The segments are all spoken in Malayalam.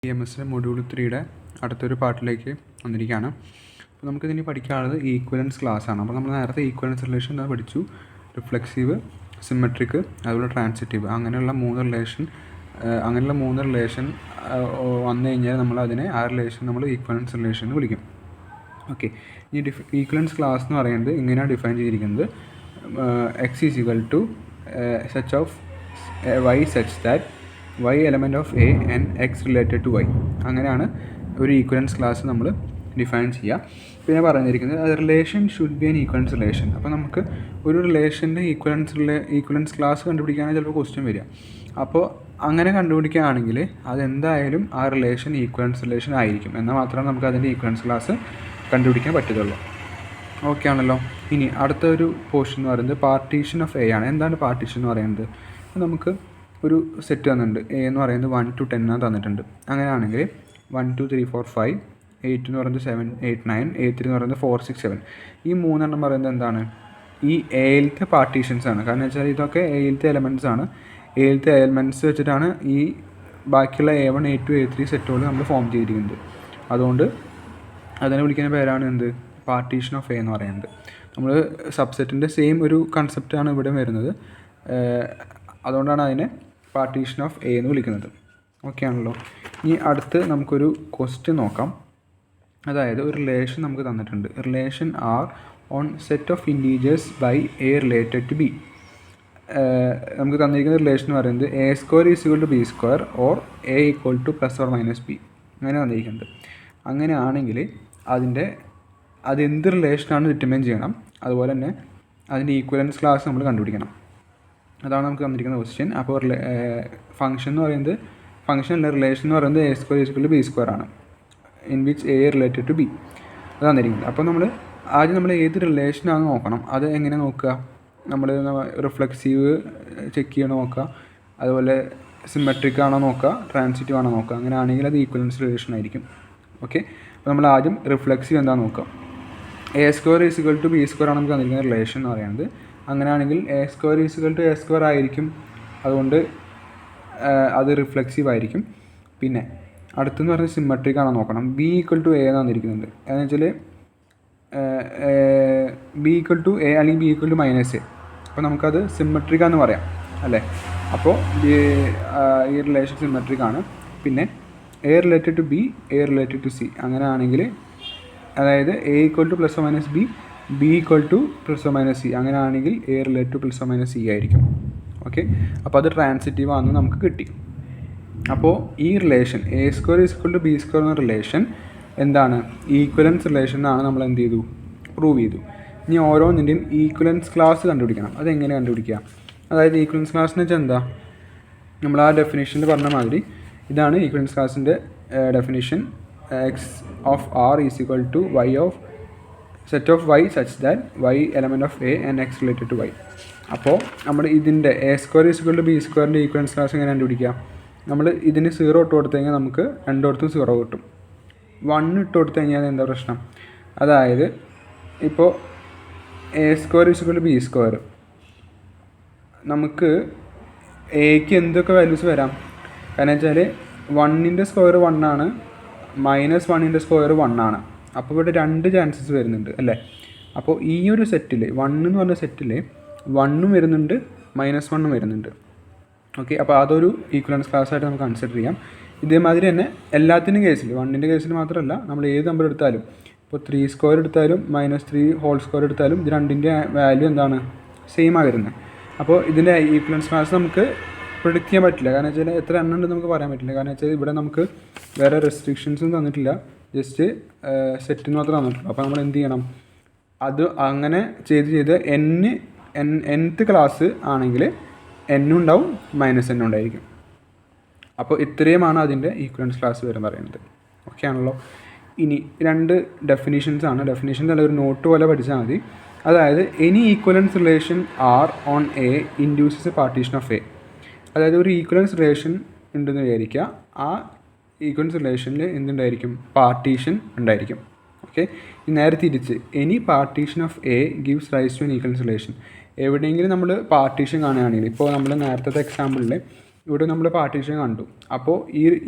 EMS മൊഡ്യൂൾ 3യുടെ അടുത്തൊരു പാർട്ടിലേക്ക് വന്നിരിക്കുകയാണ്. അപ്പോൾ നമുക്കിതിന് പഠിക്കാനുള്ളത് ഈക്വലൻസ് ക്ലാസ് ആണ്. അപ്പോൾ നമ്മൾ നേരത്തെ ഈക്വലൻസ് റിലേഷൻ പഠിച്ചു. റിഫ്ലെക്സീവ്, സിമെട്രിക്, അതുപോലെ ട്രാൻസിറ്റീവ്, അങ്ങനെയുള്ള മൂന്ന് റിലേഷൻ വന്നു കഴിഞ്ഞാൽ ആ റിലേഷൻ നമ്മൾ ഈക്വലൻസ് റിലേഷൻ എന്ന് വിളിക്കും. ഓക്കെ, ഈ ഈക്വലൻസ് ക്ലാസ് എന്ന് പറയുന്നത് ഇങ്ങനെയാണ് ഡിഫൈൻ ചെയ്തിരിക്കുന്നത്. X is equal to such of Y such that y element of a and x related to y. അങ്ങനെയാണ് ഒരു ഈക്വലൻസ് ക്ലാസ് നമ്മൾ ഡിഫൈൻ ചെയ്യുക. പിന്നെ പറഞ്ഞിരിക്കുന്നത് relation should be an equivalence relation. അപ്പോൾ നമുക്ക് ഒരു റിലേഷൻ്റെ ഈക്വലൻസ് ക്ലാസ് കണ്ടുപിടിക്കാനാണ് ചിലപ്പോൾ ക്വസ്റ്റ്യൻ വരിക. അപ്പോൾ അങ്ങനെ കണ്ടുപിടിക്കുകയാണെങ്കിൽ അതെന്തായാലും ആ റിലേഷൻ ഈക്വലൻസ് റിലേഷൻ ആയിരിക്കും. എന്നാൽ മാത്രമേ നമുക്ക് അതിൻ്റെ ഈക്വലൻസ് ക്ലാസ് കണ്ടുപിടിക്കാൻ പറ്റത്തുള്ളൂ. ഓക്കെ ആണല്ലോ. ഇനി അടുത്ത ഒരു പോർഷൻ എന്ന് പറയുന്നത് പാർട്ടീഷൻ ഓഫ് എ ആണ്. എന്താണ് പാർട്ടീഷൻ എന്ന് പറയുന്നത്? നമുക്ക് ഒരു സെറ്റ് തന്നിട്ടുണ്ട്. എ എന്ന് പറയുന്നത് 1 to 10 തന്നിട്ടുണ്ട്. അങ്ങനെയാണെങ്കിൽ 1 2 3 4 5, 8 എന്ന് പറയുന്നത് 7 8 9, A3 എന്ന് പറയുന്നത് 4 6 7. ഈ മൂന്നെണ്ണം പറയുന്നത് എന്താണ്? ഈ എയിലത്തെ പാർട്ടീഷൻസ് ആണ്. കാരണം വെച്ചാൽ ഇതൊക്കെ എയിലത്തെ എലമെൻറ്റ്സ് ആണ്. എയിലത്തെ എലമെൻറ്റ്സ് വെച്ചിട്ടാണ് ഈ ബാക്കിയുള്ള A1 A2 A3 സെറ്റുകൾ നമ്മൾ ഫോം ചെയ്തിരിക്കുന്നത്. അതുകൊണ്ട് അതിനെ വിളിക്കുന്ന പേരാണ് എന്ത്? പാർട്ടീഷൻ ഓഫ് എ എന്ന് പറയുന്നത്. നമ്മൾ സബ്സെറ്റിൻ്റെ സെയിം ഒരു കൺസെപ്റ്റാണ് ഇവിടെ വരുന്നത്. അതുകൊണ്ടാണ് അതിനെ പാർട്ടീഷൻ ഓഫ് എ എന്ന് വിളിക്കുന്നത്. ഓക്കെ ആണല്ലോ. ഇനി അടുത്ത് നമുക്കൊരു ക്വസ്റ്റ്യൻ നോക്കാം. അതായത് ഒരു റിലേഷൻ നമുക്ക് തന്നിട്ടുണ്ട്. Relation R on set of integers by A related to B. നമുക്ക് തന്നിരിക്കുന്ന റിലേഷൻ എന്ന് പറയുന്നത് A square is equal to B square or A equal to plus or minus B, അങ്ങനെ തന്നിരിക്കുന്നത്. അങ്ങനെയാണെങ്കിൽ അതെന്ത് റിലേഷനാണ് ഡിറ്റർമൈൻ ചെയ്യണം. അതുപോലെ തന്നെ അതിൻ്റെ ഈക്വലൻസ് ക്ലാസ് നമ്മൾ കണ്ടുപിടിക്കണം. അതാണ് നമുക്ക് തന്നിരിക്കുന്ന ക്വസ്റ്റ്യൻ. അപ്പോൾ ഫംഗ്ഷൻ എന്ന് പറയുന്നത് റിലേഷൻ എന്ന് പറയുന്നത് A square is equal to B square ആണ്, in which A related to B. അത് തന്നിരിക്കുന്നത്. അപ്പോൾ നമ്മൾ ഏത് റിലേഷനാണ് നോക്കണം. അത് എങ്ങനെ നോക്കുക? നമ്മൾ റിഫ്ലെക്സീവ് ചെക്ക് ചെയ്യണോ നോക്കുക, അതുപോലെ സിമെട്രിക് ആണോ നോക്കുക, ട്രാൻസിറ്റീവ് ആണോ നോക്കുക. അങ്ങനെയാണെങ്കിൽ അത് ഈക്വലൻസ് റിലേഷൻ ആയിരിക്കും. ഓക്കെ, അപ്പോൾ നമ്മൾ ആദ്യം റിഫ്ലെക്സീവ് എന്താണെന്ന് നോക്കാം. A square is equal to B square ആണ് നമുക്ക് തന്നിരിക്കുന്ന റിലേഷൻ എന്ന് പറയുന്നത്. അങ്ങനെയാണെങ്കിൽ A square is equal to A square ആയിരിക്കും. അതുകൊണ്ട് അത് റിഫ്ലെക്സീവ് ആയിരിക്കും. പിന്നെ അടുത്തെന്ന് പറഞ്ഞാൽ സിമെട്രിക് ആണോ നോക്കണം. ബി ഈക്വൽ ടു എ എന്ന് തന്നിരിക്കുന്നുണ്ട്. എന്ന് വെച്ചാൽ ബി ഈക്വൽ ടു എ അല്ലെങ്കിൽ B equal to minus A. അപ്പോൾ നമുക്കത് സിമെട്രിക് ആണെന്ന് പറയാം അല്ലേ. അപ്പോൾ ഈ റിലേഷൻ സിമെട്രിക് ആണ്. പിന്നെ A related to B, A related to C. അങ്ങനെയാണെങ്കിൽ അതായത് A equal to plus or minus B, B equal to plus or minus C. അങ്ങനെയാണെങ്കിൽ A related to plus or minus C ആയിരിക്കും. ഓക്കെ, അപ്പോൾ അത് ട്രാൻസിറ്റീവ് ആണെന്ന് നമുക്ക് കിട്ടി. അപ്പോൾ ഈ relation A square is equal to B square എന്ന റിലേഷൻ എന്താണ്? ഈക്വലൻസ് റിലേഷൻ ആണ്. നമ്മൾ എന്ത് ചെയ്തു? പ്രൂവ് ചെയ്തു. ഇനി ഓരോന്നിൻ്റെയും ഈക്വലൻസ് ക്ലാസ് കണ്ടുപിടിക്കണം. അതെങ്ങനെ കണ്ടുപിടിക്കുക? അതായത് ഈക്വലൻസ് ക്ലാസ് എന്ന് വെച്ചാൽ എന്താ? നമ്മൾ ആ ഡെഫിനേഷനിൽ പറഞ്ഞ മാതിരി ഇതാണ് ഈക്വലൻസ് ക്ലാസിൻ്റെ definition. X of R is equal to Y of set of Y such that Y element of A and X related to Y. അപ്പോൾ നമ്മൾ ഇതിൻ്റെ A square is equal to B സ്ക്വയറിൻ്റെ ഈക്വലൻസ് ക്ലാസ് എങ്ങനെ കണ്ടുപിടിക്കുക? നമ്മൾ ഇതിന് 0 ഇട്ട് കൊടുത്തു കഴിഞ്ഞാൽ നമുക്ക് രണ്ടിടത്തും 0 കിട്ടും. 1 ഇട്ട് കൊടുത്തു കഴിഞ്ഞാൽ എന്താ പ്രശ്നം? അതായത് ഇപ്പോൾ A square is equal to B square, നമുക്ക് എക്ക് എന്തൊക്കെ വാല്യൂസ് വരാം? കാരണം വെച്ചാൽ 1ൻ്റെ സ്ക്വയർ 1 ആണ്, മൈനസ് 1ൻ്റെ സ്ക്വയർ 1 ആണ്. അപ്പോൾ ഇവിടെ 2 ചാൻസസ് വരുന്നുണ്ട് അല്ലേ. അപ്പോൾ ഈ ഒരു സെറ്റിൽ 1 എന്ന് പറഞ്ഞ സെറ്റിൽ 1ഉം വരുന്നുണ്ട്, -1ഉം വരുന്നുണ്ട്. ഓക്കെ, അപ്പോൾ അതൊരു ഈക്വലൻസ് ക്ലാസ് ആയിട്ട് നമുക്ക് കൺസിഡർ ചെയ്യാം. ഇതേമാതിരി തന്നെ എല്ലാത്തിൻ്റെ കേസിൽ, 1ൻ്റെ കേസിൽ മാത്രമല്ല, നമ്മൾ ഏത് നമ്പർ എടുത്താലും, ഇപ്പോൾ 3 സ്ക്വയർ എടുത്താലും -3 ഹോൾ സ്ക്വയർ എടുത്താലും ഇത് രണ്ടിൻ്റെ വാല്യൂ എന്താണ്? സെയിമാണ് വരുന്നത്. അപ്പോൾ ഇതിൻ്റെ ഈക്വലൻസ് ക്ലാസ് നമുക്ക് പ്രിഡിക്റ്റ് ചെയ്യാൻ പറ്റില്ല. കാരണം വെച്ചാൽ എത്ര എണ്ണം ഉണ്ടെന്ന് നമുക്ക് പറയാൻ പറ്റില്ല. കാരണം വെച്ചാൽ ഇവിടെ നമുക്ക് വേറെ റെസ്ട്രിക്ഷൻസും തന്നിട്ടില്ല, ജസ്റ്റ് സെറ്റിന് മാത്രമേ തന്നിട്ടുള്ളൂ. അപ്പോൾ നമ്മൾ എന്ത് ചെയ്യണം? അത് അങ്ങനെ ചെയ്ത് nth ക്ലാസ് ആണെങ്കിൽ n ഉണ്ടാവും, -n ഉണ്ടായിരിക്കും. അപ്പോൾ ഇത്രയുമാണ് അതിൻ്റെ ഈക്വലൻസ് ക്ലാസ് വരെ പറയുന്നത്. ഓക്കെ ആണല്ലോ. ഇനി 2 ഡെഫിനീഷൻസ് ആണ്. ഡെഫിനീഷൻസ് അല്ല, ഒരു നോട്ട് പോലെ പഠിച്ചാൽ മതി. അതായത് any equivalence relation R on A induces A partition of A. അതായത് ഒരു ഈക്വലൻസ് റിലേഷൻ ഉണ്ടെന്ന് വിചാരിക്കുക. ആ ഈക്വലൻസ് റിലേഷനിൽ എന്തുണ്ടായിരിക്കും? പാർട്ടീഷൻ ഉണ്ടായിരിക്കും. ഓക്കെ, നേരെ തിരിച്ച് any partition of A gives rise to an equivalence relation. എവിടെയെങ്കിലും നമ്മൾ പാർട്ടീഷൻ കാണുകയാണെങ്കിൽ, ഇപ്പോൾ നമ്മൾ നേരത്തെ എക്സാമ്പിളിൽ ഇവിടെ നമ്മൾ പാർട്ടീഷൻ കണ്ടു. അപ്പോൾ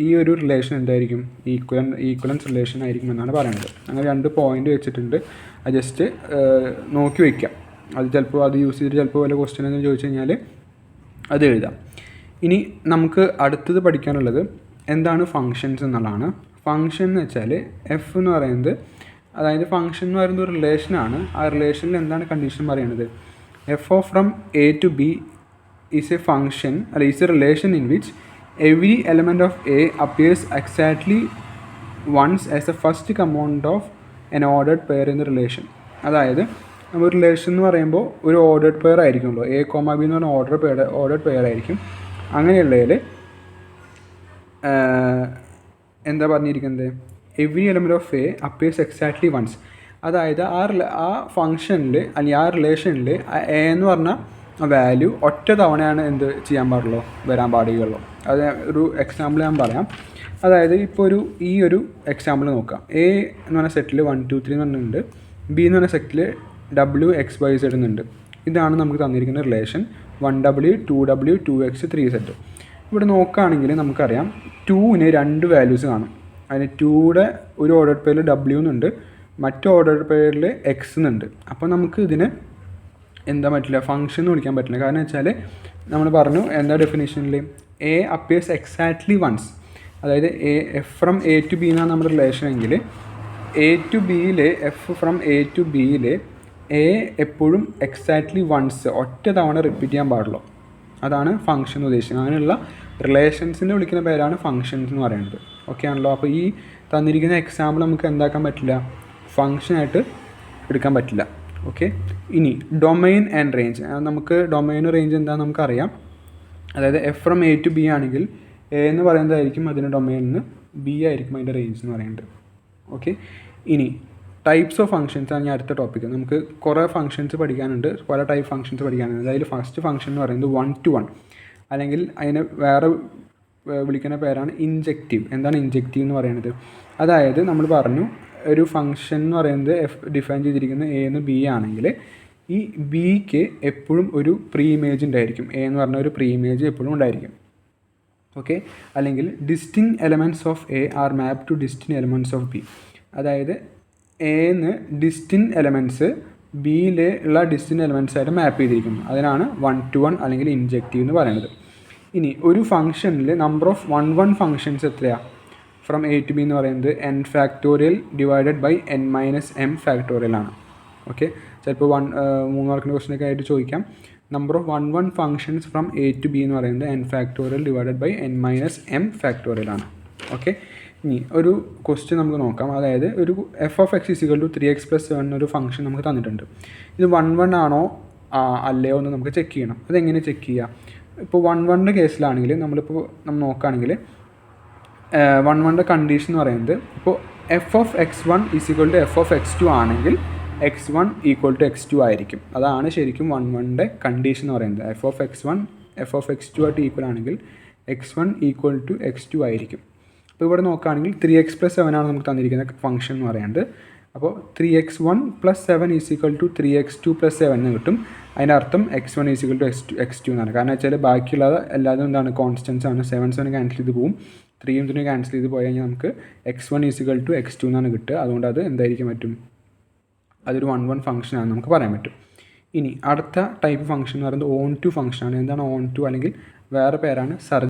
ഈ ഒരു റിലേഷൻ എന്തായിരിക്കും? ഈക്വലൻസ് റിലേഷൻ ആയിരിക്കും എന്നാണ് പറയുന്നത്. അങ്ങനെ 2 പോയിന്റ് വെച്ചിട്ടുണ്ട്. അത് ജസ്റ്റ് നോക്കി വയ്ക്കാം. അത് ചിലപ്പോൾ അത് യൂസ് ചെയ്തിട്ട് ചിലപ്പോൾ വല്ല ക്വസ്റ്റ്യൻ എന്ന് ചോദിച്ചു കഴിഞ്ഞാൽ അത് എഴുതാം. ഇനി നമുക്ക് അടുത്തത് പഠിക്കാനുള്ളത് എന്താണ് ഫങ്ഷൻസ് എന്നുള്ളതാണ്. ഫങ്ഷൻ എന്ന് വെച്ചാൽ എഫ് എന്ന് പറയുന്നത്, അതായത് ഫങ്ഷൻ എന്ന് പറയുന്നത് ഒരു റിലേഷനാണ്. ആ റിലേഷനിൽ എന്താണ് കണ്ടീഷൻ പറയുന്നത്? F of from A to B is a function അല്ല is a relation in which every element of A appears exactly once as a first component of an ordered pair in the relation. അതായത് നമ്മൾ റിലേഷൻ എന്ന് പറയുമ്പോൾ ഒരു ഓർഡേഡ് പെയർ ആയിരിക്കുമല്ലോ. എ കോമ ബി എന്ന് പറഞ്ഞാൽ ഓർഡേഡ് പെയർ ആയിരിക്കും. അങ്ങനെയുള്ളതിൽ എന്താ പറഞ്ഞിരിക്കുന്നത്? Every element of A appears exactly once. അതായത് ആ ഫങ്ഷനിൽ അല്ലെങ്കിൽ ആ റിലേഷനിൽ എ എന്ന് പറഞ്ഞ വാല്യൂ ഒറ്റ തവണയാണ് എന്ത് ചെയ്യാൻ പാടുള്ളൂ, വരാൻ പാടുകയുള്ളൂ. അത് ഒരു എക്സാമ്പിൾ ഞാൻ പറയാം. അതായത് ഇപ്പോൾ ഈ ഒരു എക്സാമ്പിൾ നോക്കാം. എ എന്ന് പറഞ്ഞ സെറ്റിൽ 1 2 3 എന്ന് പറഞ്ഞിട്ടുണ്ട്. ബി എന്ന് പറഞ്ഞ സെറ്റിൽ WXYZ എന്നുണ്ട്. ഇതാണ് നമുക്ക് തന്നിരിക്കുന്ന relation. 1W 2W 2X 3Z. ഇവിടെ നോക്കുകയാണെങ്കിൽ നമുക്കറിയാം 2ന് 2 വാല്യൂസ് കാണും. അതിന് 2യുടെ ഒരു ഓർഡർ പേരിൽ W എന്നുണ്ട്, മറ്റു ഓർഡർ പേരിൽ X എന്നുണ്ട്. അപ്പോൾ നമുക്ക് ഇതിന് എന്താ പറ്റില്ല, ഫംഗ്ഷൻ എന്ന് വിളിക്കാൻ പറ്റില്ല. കാരണം വെച്ചാൽ നമ്മൾ പറഞ്ഞു എന്താ ഡെഫിനേഷനിൽ എ അപ്പിയേഴ്സ് എക്സാക്ട്ലി വൺസ്. അതായത് F from A to B എന്നാണ് നമ്മുടെ റിലേഷൻ എങ്കിൽ എ ടു ബിയിൽ എഫ് ഫ്രം എ ടു ബിയിൽ എ എപ്പോഴും എക്സാക്ട്ലി വൺസ് ഒറ്റ തവണ റിപ്പീറ്റ് ചെയ്യാൻ പാടുള്ളൂ. അതാണ് ഫംഗ്ഷൻ ഉദ്ദേശിക്കുന്നത്. അങ്ങനെയുള്ള റിലേഷൻസിനെ വിളിക്കുന്ന പേരാണ് ഫങ്ഷൻസ് എന്ന് പറയുന്നത്. ഓക്കെ ആണല്ലോ. അപ്പോൾ ഈ തന്നിരിക്കുന്ന എക്സാമ്പിൾ നമുക്ക് എന്താക്കാൻ പറ്റില്ല, ഫങ്ഷനായിട്ട് എടുക്കാൻ പറ്റില്ല. ഓക്കെ. ഇനി ഡൊമൈൻ ആൻഡ് റേഞ്ച്. നമുക്ക് ഡൊമൈൻ റേഞ്ച് എന്താണെന്ന് നമുക്കറിയാം. അതായത് F from A to B ആണെങ്കിൽ എ എന്ന് പറയുന്നതായിരിക്കും അതിൻ്റെ ഡൊമൈനിന്ന്, ബി ആയിരിക്കും അതിൻ്റെ റേഞ്ച് എന്ന് പറയുന്നത്. ഓക്കെ. ഇനി ടൈപ്സ് ഓഫ് ഫങ്ഷൻസ് ആണ് ഞാൻ അടുത്ത ടോപ്പിക്ക്. നമുക്ക് കുറേ ഫങ്ഷൻസ് പഠിക്കാനുണ്ട്, പല ടൈപ്പ് ഫങ്ഷൻസ് പഠിക്കാനുണ്ട്. അതിൽ ഫസ്റ്റ് ഫങ്ഷൻ എന്ന് പറയുന്നത് 1 to 1, അല്ലെങ്കിൽ അതിനെ വേറെ വിളിക്കുന്ന പേരാണ് ഇൻജെക്റ്റീവ്. എന്താണ് ഇൻജെക്റ്റീവ് എന്ന് പറയുന്നത്? അതായത് നമ്മൾ പറഞ്ഞു ഒരു ഫങ്ഷൻ എന്ന് പറയുന്നത് ഡിഫൈൻ ചെയ്തിരിക്കുന്നത് എ എന്ന് ബി ആണെങ്കിൽ ഈ ബിക്ക് എപ്പോഴും ഒരു പ്രീ ഇമേജ് ഉണ്ടായിരിക്കും. എ എന്ന് പറഞ്ഞ ഒരു പ്രീ ഇമേജ് എപ്പോഴും ഉണ്ടായിരിക്കും. ഓക്കെ. അല്ലെങ്കിൽ distinct elements of A are map to distinct elements of B. അതായത് എന്ന് ഡിസ്റ്റിങ് എലമെൻറ്റ്സ് ബിയിലുള്ള ഡിസ്റ്റിങ് എലമെൻറ്റ്സ് ആയിട്ട് മാപ്പ് ചെയ്തിരിക്കുന്നു. അതിനാണ് 1 to 1 അല്ലെങ്കിൽ ഇൻജെക്റ്റീവ് എന്ന് പറയുന്നത്. ഇനി ഒരു ഫംഗ്ഷനിൽ നമ്പർ ഓഫ് 1 ഫങ്ഷൻസ് എത്രയാണ്? ഫ്രം എ ടു ബി എന്ന് പറയുന്നത് n factorial divided by n - m factorial ആണ്. ഓക്കെ. ചിലപ്പോൾ 3 മാർക്കിൻ്റെ ക്വസ്റ്റ്യനൊക്കെ ആയിട്ട് ചോദിക്കാം. Number of 1 functions from A to B എന്ന് പറയുന്നത് n factorial divided by n - m factorial ആണ്. ഓക്കെ. ഇനി ഒരു ക്വസ്റ്റ്യൻ നമുക്ക് നോക്കാം. അതായത് ഒരു f of x = 3x + 7 എന്നൊരു ഫംഗ്ഷൻ നമുക്ക് തന്നിട്ടുണ്ട്. ഇത് 1 ആണോ അല്ലയോ എന്ന് നമുക്ക് ചെക്ക് ചെയ്യണം. അതെങ്ങനെ ചെക്ക് ചെയ്യുക? ഇപ്പോൾ 1 കേസിലാണെങ്കിൽ നമ്മൾ നോക്കുകയാണെങ്കിൽ 1 കണ്ടീഷൻ എന്ന് പറയുന്നത്, ഇപ്പോൾ f of x1 = f of x2 ആണെങ്കിൽ x1 = x2 ആയിരിക്കും. അതാണ് ശരിക്കും 1 കണ്ടീഷൻ എന്ന് പറയുന്നത്. f of x1 f of x2 ആയിട്ട് ഈക്വൽ ആണെങ്കിൽ x1 = x2 ആയിരിക്കും. അപ്പോൾ ഇവിടെ നോക്കുകയാണെങ്കിൽ 3x + 7 ആണ് നമുക്ക് തന്നിരിക്കുന്ന ഫംഗ്ഷൻ എന്ന് പറയുന്നത്. അപ്പോൾ 3x1 + 7 = 3x2 + 7 എന്ന് കിട്ടും. അതിൻ്റെ അർത്ഥം x1 = x2 എന്നാണ്. കാരണം വെച്ചാൽ ബാക്കിയുള്ള എല്ലാതും എന്താണ്, കോൺസ്റ്റൻസ് ആണ്. 7 ക്യാൻസൽ ചെയ്ത് പോവും, 3 ക്യാൻസൽ ചെയ്ത് പോയി കഴിഞ്ഞാൽ നമുക്ക് x1 = x2 എന്നാണ് കിട്ടുക. അതുകൊണ്ട് അത് എന്തായിരിക്കും പറ്റും, അതൊരു 1 ഫംഗ്ഷനാണ് നമുക്ക് പറയാൻ പറ്റും. ഇനി അടുത്ത ടൈപ്പ് ഫംഗ്ഷൻ എന്ന് പറയുന്നത് ഓൺ ടു ഫംഗ്ഷനാണ്. എന്താണ് ഓൺ ടു? അല്ലെങ്കിൽ വേറെ പേരാണ്